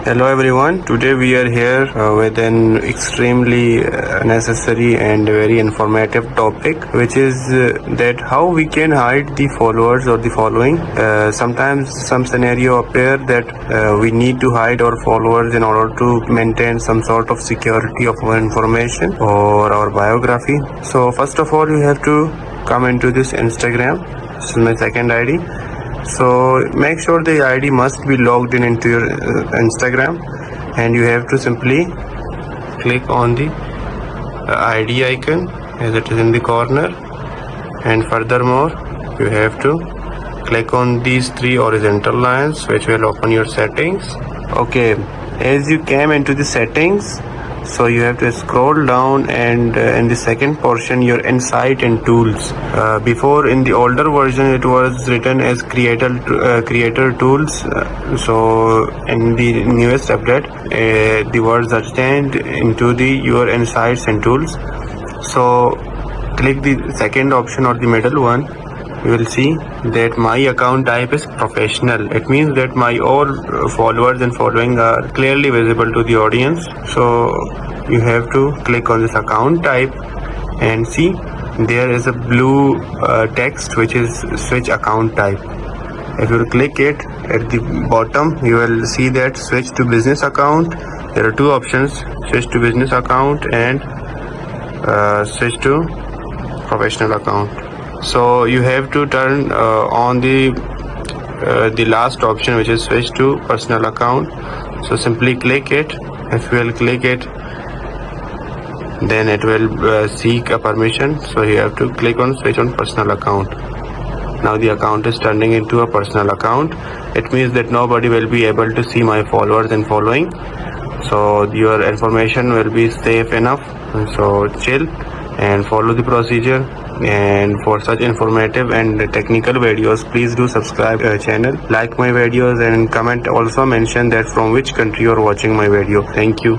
Hello everyone, today we are here with an extremely necessary and very informative topic, which is that how we can hide the followers or the following. Sometimes some scenario appear that we need to hide our followers in order to maintain some sort of security of our information or our biography. So first of all, you have to come into this Instagram. This is my second ID. So make sure the ID must be logged in into your Instagram, and you have to simply click on the ID icon as it is in the corner, and furthermore you have to click on these three horizontal lines which will open your settings. Okay, as you came into the settings, so you have to scroll down, and in the second portion your insight and tools. Before, in the older version, it was written as creator tools. So in the newest update, the words are changed into the your insights and tools. So click the second option or the middle one. You will see that my account type is professional. It means that my all followers and following are clearly visible to the audience. So you have to click on this account type and see there is a blue text which is switch account type. If you click it, at the bottom you will see that switch to business account. There are two options: switch to business account and switch to professional account. So you have to turn on the last option, which is switch to personal account. So simply click it. If you will click it, then it will seek a permission. So you have to click on switch on personal account. Now the account is turning into a personal account. It means that nobody will be able to see my followers and following. So your information will be safe enough. So chill and follow the procedure. And for such informative and technical videos, please do subscribe channel, like my videos, and comment. Also mention that from which country you are watching my video. Thank you.